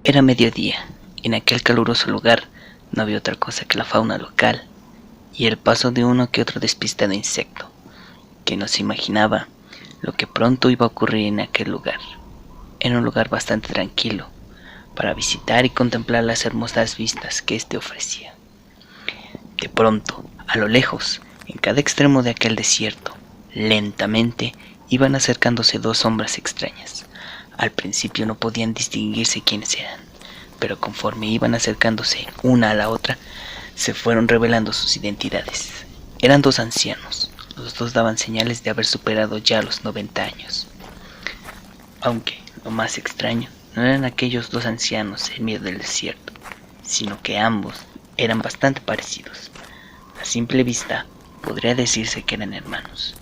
Era mediodía, y en aquel caluroso lugar no había otra cosa que la fauna local y el paso de uno que otro despistado insecto, que no se imaginaba lo que pronto iba a ocurrir en aquel lugar. Era un lugar bastante tranquilo para visitar y contemplar las hermosas vistas que éste ofrecía. De pronto, a lo lejos, en cada extremo de aquel desierto, lentamente iban acercándose dos sombras extrañas. Al principio no podían distinguirse quiénes eran, pero conforme iban acercándose una a la otra, se fueron revelando sus identidades. Eran dos ancianos, los dos daban señales de haber superado ya los 90 años. Aunque, lo más extraño, no eran aquellos dos ancianos en medio del desierto, sino que ambos eran bastante parecidos. A simple vista, podría decirse que eran hermanos,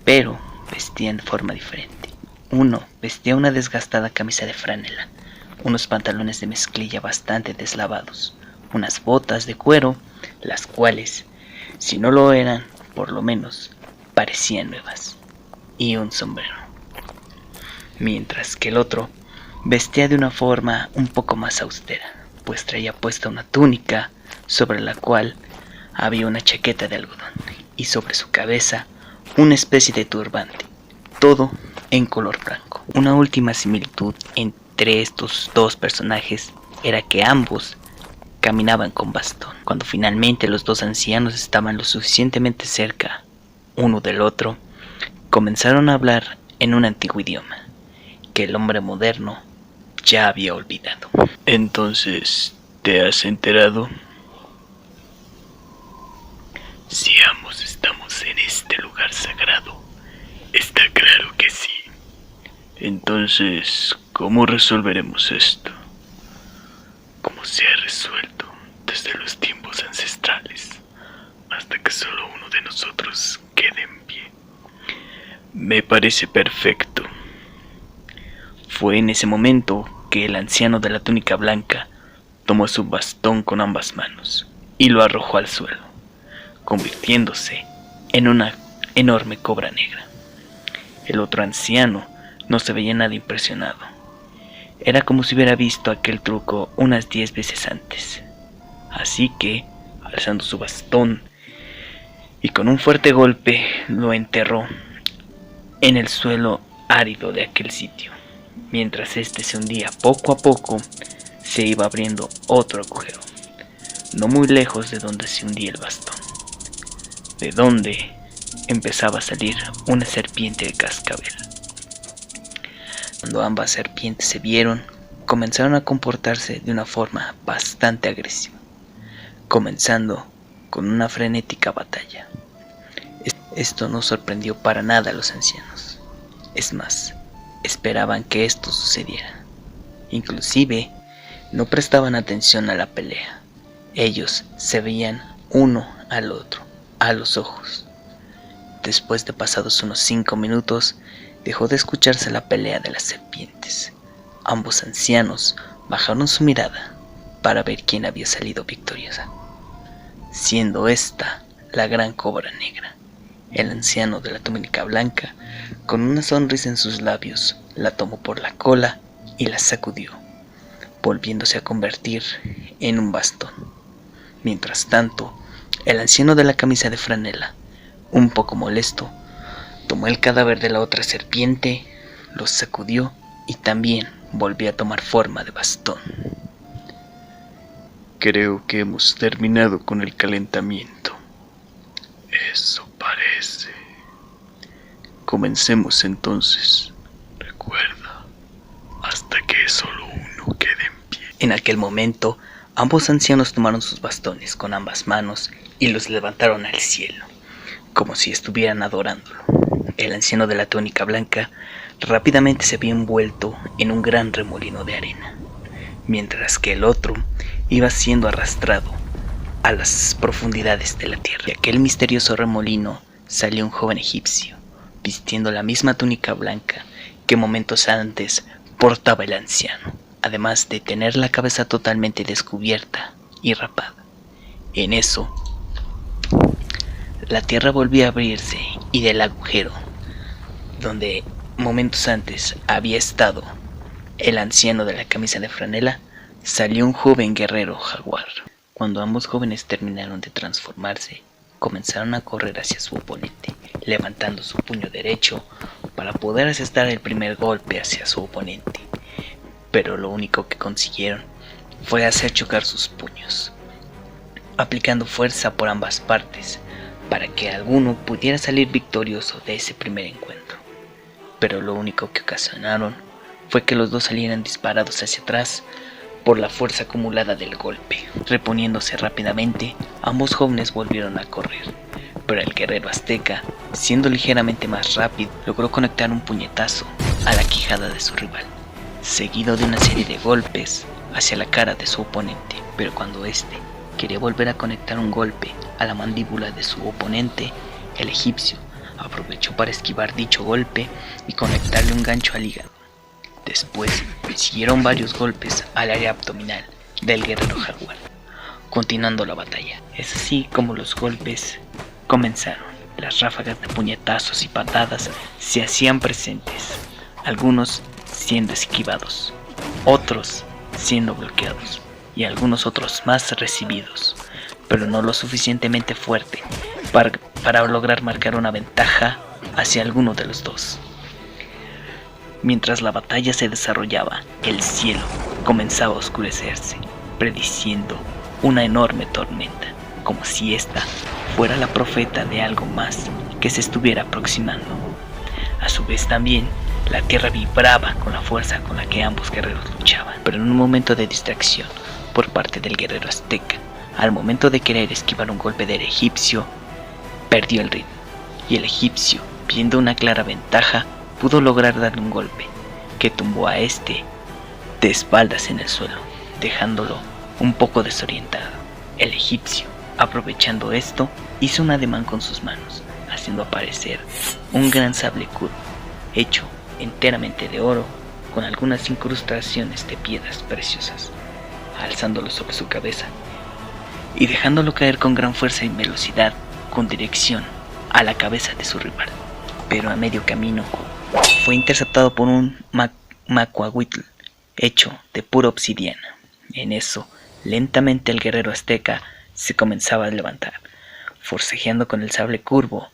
pero vestían de forma diferente. Uno vestía una desgastada camisa de franela, unos pantalones de mezclilla bastante deslavados, unas botas de cuero, las cuales, si no lo eran, por lo menos, parecían nuevas, y un sombrero. Mientras que el otro vestía de una forma un poco más austera, pues traía puesta una túnica sobre la cual había una chaqueta de algodón y sobre su cabeza una especie de turbante, todo en color blanco. Una última similitud entre estos dos personajes era que ambos caminaban con bastón. Cuando finalmente los dos ancianos estaban lo suficientemente cerca uno del otro, comenzaron a hablar en un antiguo idioma que el hombre moderno ya había olvidado. Entonces, ¿te has enterado? Si ambos estamos en este lugar sagrado, está claro que sí. Entonces, ¿cómo resolveremos esto? Como se ha resuelto desde los tiempos ancestrales, hasta que solo uno de nosotros quede en pie. Me parece perfecto. Fue en ese momento que el anciano de la túnica blanca tomó su bastón con ambas manos y lo arrojó al suelo, convirtiéndose en una enorme cobra negra. El otro anciano no se veía nada impresionado. Era como si hubiera visto aquel truco unas 10 veces antes. Así que, alzando su bastón y con un fuerte golpe, lo enterró en el suelo árido de aquel sitio. Mientras este se hundía poco a poco, se iba abriendo otro agujero, no muy lejos de donde se hundía el bastón, de donde empezaba a salir una serpiente de cascabel. Cuando ambas serpientes se vieron, comenzaron a comportarse de una forma bastante agresiva, comenzando con una frenética batalla. Esto no sorprendió para nada a los ancianos. Es más, esperaban que esto sucediera. Inclusive, no prestaban atención a la pelea. Ellos se veían uno al otro, a los ojos. Después de pasados unos 5 minutos, dejó de escucharse la pelea de las serpientes. Ambos ancianos bajaron su mirada para ver quién había salido victoriosa, siendo esta la gran cobra negra. El anciano de la túnica blanca, con una sonrisa en sus labios, la tomó por la cola y la sacudió, volviéndose a convertir en un bastón. Mientras tanto, el anciano de la camisa de franela, un poco molesto, tomó el cadáver de la otra serpiente, lo sacudió y también volvió a tomar forma de bastón. Creo que hemos terminado con el calentamiento. Eso parece. Comencemos entonces. Recuerda, hasta que solo uno quede en pie. En aquel momento, ambos ancianos tomaron sus bastones con ambas manos y los levantaron al cielo, como si estuvieran adorándolo. El anciano de la túnica blanca rápidamente se vio envuelto en un gran remolino de arena, mientras que el otro iba siendo arrastrado a las profundidades de la tierra. De aquel misterioso remolino salió un joven egipcio, vistiendo la misma túnica blanca que momentos antes portaba el anciano, además de tener la cabeza totalmente descubierta y rapada. En eso, la tierra volvió a abrirse y del agujero donde momentos antes había estado el anciano de la camisa de franela, salió un joven guerrero jaguar. Cuando ambos jóvenes terminaron de transformarse, comenzaron a correr hacia su oponente, levantando su puño derecho para poder asestar el primer golpe hacia su oponente. Pero lo único que consiguieron fue hacer chocar sus puños, aplicando fuerza por ambas partes para que alguno pudiera salir victorioso de ese primer encuentro. Pero lo único que ocasionaron fue que los dos salieran disparados hacia atrás por la fuerza acumulada del golpe. Reponiéndose rápidamente, ambos jóvenes volvieron a correr, pero el guerrero azteca, siendo ligeramente más rápido, logró conectar un puñetazo a la quijada de su rival, seguido de una serie de golpes hacia la cara de su oponente. Pero cuando éste quería volver a conectar un golpe a la mandíbula de su oponente, el egipcio aprovechó para esquivar dicho golpe y conectarle un gancho al hígado. Después siguieron varios golpes al área abdominal del guerrero jaguar, continuando la batalla. Es así como los golpes comenzaron. Las ráfagas de puñetazos y patadas se hacían presentes, algunos siendo esquivados, otros siendo bloqueados y algunos otros más recibidos, pero no lo suficientemente fuerte para lograr marcar una ventaja hacia alguno de los dos. Mientras la batalla se desarrollaba, el cielo comenzaba a oscurecerse, prediciendo una enorme tormenta, como si esta fuera la profeta de algo más que se estuviera aproximando. A su vez también, la tierra vibraba con la fuerza con la que ambos guerreros luchaban, pero en un momento de distracción por parte del guerrero azteca, al momento de querer esquivar un golpe del egipcio, perdió el ritmo, y el egipcio, viendo una clara ventaja, pudo lograr darle un golpe que tumbó a este de espaldas en el suelo, dejándolo un poco desorientado. El egipcio, aprovechando esto, hizo un ademán con sus manos, haciendo aparecer un gran sable curvo, hecho enteramente de oro, con algunas incrustaciones de piedras preciosas, alzándolo sobre su cabeza y dejándolo caer con gran fuerza y velocidad con dirección a la cabeza de su rival. Pero a medio camino fue interceptado por un macuahuitl hecho de pura obsidiana. En eso, lentamente el guerrero azteca se comenzaba a levantar, forcejeando con el sable curvo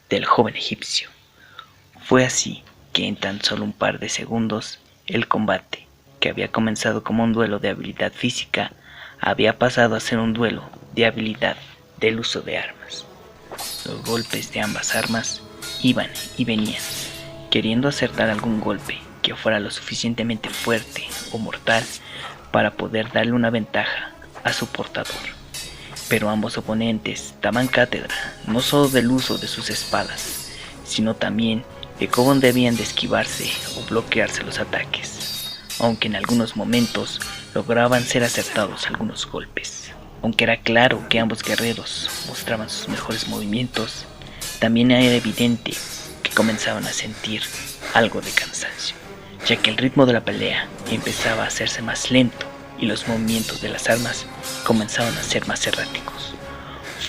del joven egipcio. Fue así que en tan solo un par de segundos, el combate, que había comenzado como un duelo de habilidad física, había pasado a ser un duelo de habilidad del uso de armas. Los golpes de ambas armas iban y venían, queriendo acertar algún golpe que fuera lo suficientemente fuerte o mortal para poder darle una ventaja a su portador. Pero ambos oponentes daban cátedra no solo del uso de sus espadas, sino también de cómo debían de esquivarse o bloquearse los ataques, aunque en algunos momentos lograban ser acertados algunos golpes. Aunque era claro que ambos guerreros mostraban sus mejores movimientos, también era evidente que comenzaban a sentir algo de cansancio, ya que el ritmo de la pelea empezaba a hacerse más lento y los movimientos de las armas comenzaban a ser más erráticos.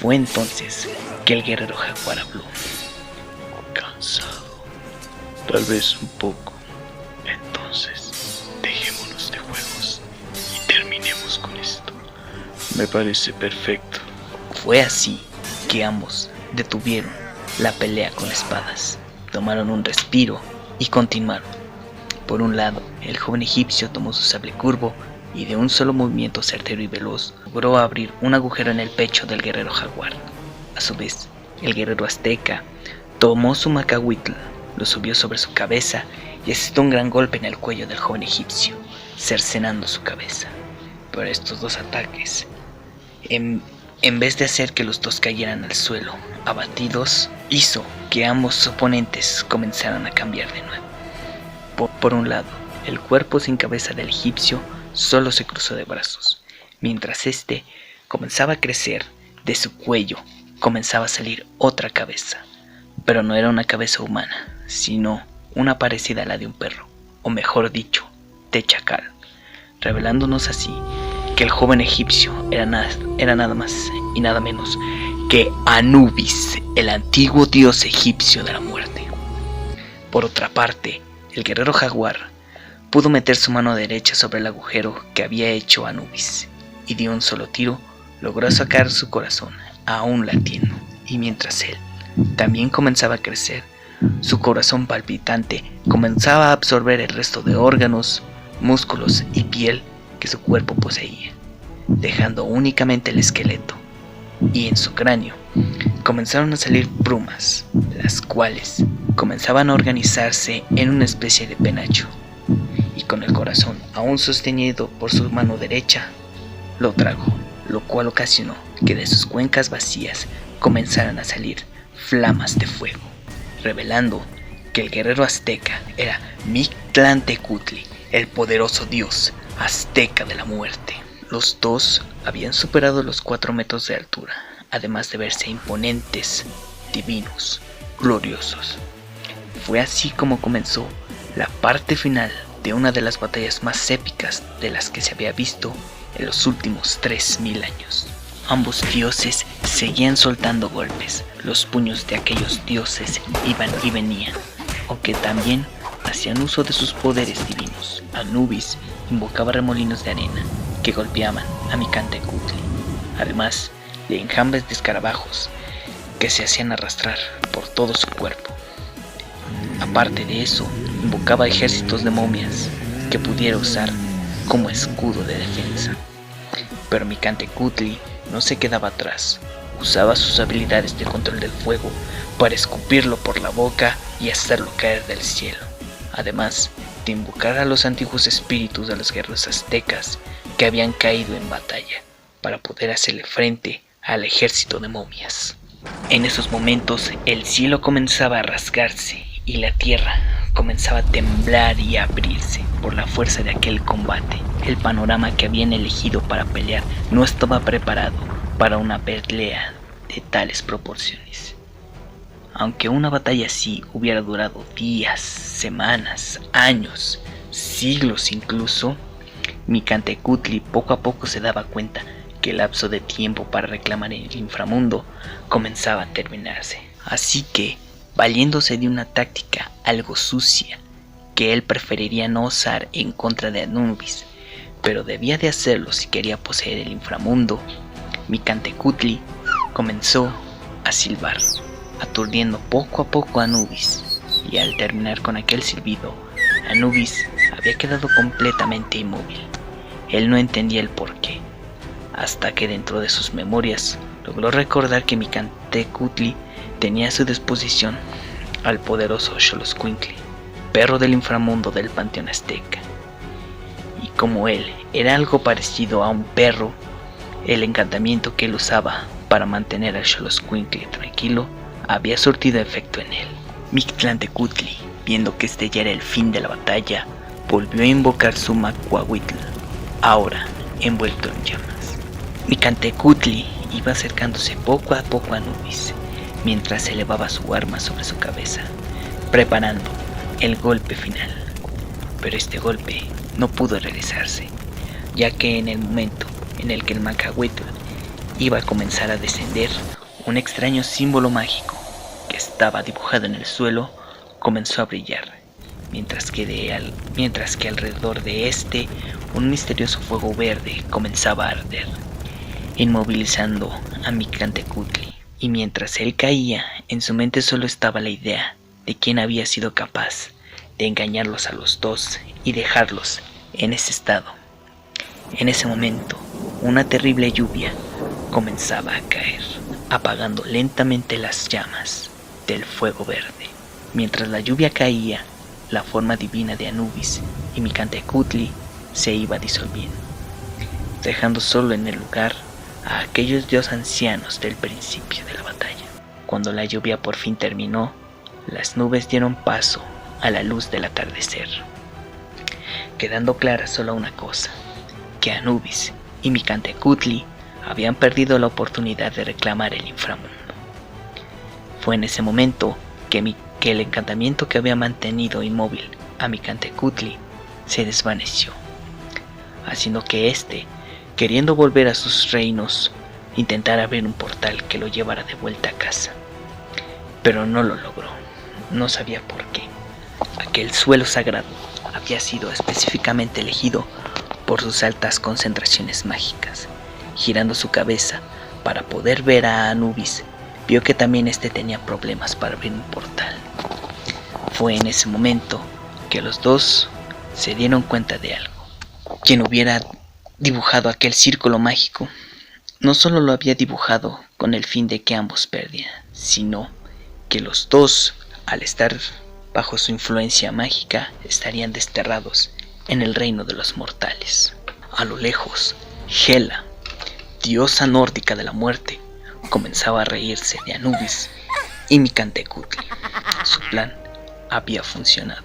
Fue entonces que el guerrero jaguar habló. Cansado, tal vez un poco. Entonces, dejémonos de juegos y terminemos con esto. Me parece perfecto. Fue así que ambos detuvieron la pelea con espadas, tomaron un respiro y continuaron. Por un lado, el joven egipcio tomó su sable curvo y de un solo movimiento certero y veloz logró abrir un agujero en el pecho del guerrero jaguar. A su vez, el guerrero azteca tomó su macahuitl, lo subió sobre su cabeza y asestó un gran golpe en el cuello del joven egipcio, cercenando su cabeza. Pero estos dos ataques, en vez de hacer que los dos cayeran al suelo abatidos, hizo que ambos oponentes comenzaran a cambiar de nuevo. Por un lado, el cuerpo sin cabeza del egipcio solo se cruzó de brazos, mientras este comenzaba a crecer. De su cuello comenzaba a salir otra cabeza, pero no era una cabeza humana, sino una parecida a la de un perro, o mejor dicho, de chacal, revelándonos así que el joven egipcio era nada más y nada menos que Anubis, el antiguo dios egipcio de la muerte. Por otra parte, el guerrero jaguar pudo meter su mano derecha sobre el agujero que había hecho Anubis, y de un solo tiro logró sacar su corazón, aún latiendo, y mientras él también comenzaba a crecer, su corazón palpitante comenzaba a absorber el resto de órganos, músculos y piel que su cuerpo poseía, dejando únicamente el esqueleto, y en su cráneo comenzaron a salir plumas, las cuales comenzaban a organizarse en una especie de penacho, y con el corazón aún sostenido por su mano derecha, lo tragó, lo cual ocasionó que de sus cuencas vacías comenzaran a salir flamas de fuego, revelando que el guerrero azteca era Mictlantecutli, el poderoso dios azteca de la muerte. Los dos habían superado los 4 metros de altura, además de verse imponentes, divinos, gloriosos. Fue así como comenzó la parte final de una de las batallas más épicas de las que se había visto en los últimos 3000 años. Ambos dioses seguían soltando golpes, los puños de aquellos dioses iban y venían, aunque también hacían uso de sus poderes divinos. Anubis invocaba remolinos de arena que golpeaban a Mictlantecutli, además de enjambres de escarabajos que se hacían arrastrar por todo su cuerpo. Aparte de eso, invocaba ejércitos de momias que pudiera usar como escudo de defensa. Pero Mictlantecutli no se quedaba atrás, usaba sus habilidades de control del fuego para escupirlo por la boca y hacerlo caer del cielo, además de invocar a los antiguos espíritus de los guerreros aztecas que habían caído en batalla para poder hacerle frente al ejército de momias. En esos momentos el cielo comenzaba a rasgarse y la tierra comenzaba a temblar y a abrirse por la fuerza de aquel combate. El panorama que habían elegido para pelear no estaba preparado para una pelea de tales proporciones. Aunque una batalla así hubiera durado días, semanas, años, siglos incluso, Mictlantecutli poco a poco se daba cuenta que el lapso de tiempo para reclamar el inframundo comenzaba a terminarse. Así que, valiéndose de una táctica algo sucia que él preferiría no usar en contra de Anubis, pero debía de hacerlo si quería poseer el inframundo, Mictlantecutli comenzó a silbar, aturdiendo poco a poco a Anubis, y al terminar con aquel silbido, Anubis había quedado completamente inmóvil. Él no entendía el porqué, hasta que dentro de sus memorias logró recordar que Mictlantecutli tenía a su disposición al poderoso Xoloscuincle, perro del inframundo del panteón azteca. Y como él era algo parecido a un perro, el encantamiento que él usaba para mantener al Xoloscuincle tranquilo había surtido efecto en él. Mictlantecutli, viendo que este ya era el fin de la batalla, volvió a invocar su Macuahuitl, ahora envuelto en llamas. Mictlantecutli iba acercándose poco a poco a Anubis, mientras elevaba su arma sobre su cabeza, preparando el golpe final. Pero este golpe no pudo realizarse, ya que en el momento en el que el Macahuitl iba a comenzar a descender, un extraño símbolo mágico que estaba dibujado en el suelo comenzó a brillar, mientras que alrededor de este un misterioso fuego verde comenzaba a arder, inmovilizando a Mictlantecutli. Y mientras él caía, en su mente solo estaba la idea de quién había sido capaz de engañarlos a los dos y dejarlos en ese estado. En ese momento, una terrible lluvia comenzaba a caer, apagando lentamente las llamas del fuego verde. Mientras la lluvia caía, la forma divina de Anubis y Mictlantecutli se iba disolviendo, dejando solo en el lugar a aquellos dioses ancianos del principio de la batalla. Cuando la lluvia por fin terminó, las nubes dieron paso a la luz del atardecer, quedando clara solo una cosa, que Anubis y Mictlantecutli habían perdido la oportunidad de reclamar el inframundo. Fue en ese momento que el encantamiento que había mantenido inmóvil a Mictlantecutli se desvaneció, haciendo que éste, queriendo volver a sus reinos, intentara abrir un portal que lo llevara de vuelta a casa. Pero no lo logró, no sabía por qué. Aquel suelo sagrado había sido específicamente elegido por sus altas concentraciones mágicas. Girando su cabeza para poder ver a Anubis, vio que también este tenía problemas para abrir un portal. Fue en ese momento que los dos se dieron cuenta de algo. Quien hubiera dibujado aquel círculo mágico no solo lo había dibujado con el fin de que ambos perdieran, sino que los dos, al estar bajo su influencia mágica, estarían desterrados en el reino de los mortales. A lo lejos, Hela, diosa nórdica de la muerte, comenzaba a reírse de Anubis y Micantecutli. Su plan había funcionado.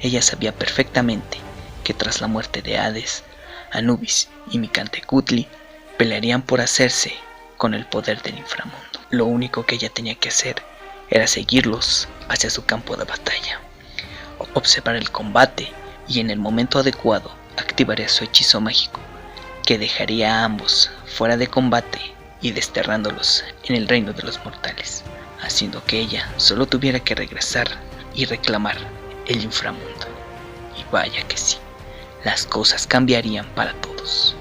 Ella sabía perfectamente que tras la muerte de Hades, Anubis y Micantecutli pelearían por hacerse con el poder del inframundo. Lo único que ella tenía que hacer era seguirlos hacia su campo de batalla, observar el combate y en el momento adecuado activaría su hechizo mágico que dejaría a ambos fuera de combate y desterrándolos en el reino de los mortales, haciendo que ella solo tuviera que regresar y reclamar el inframundo. Y vaya que sí, las cosas cambiarían para todos.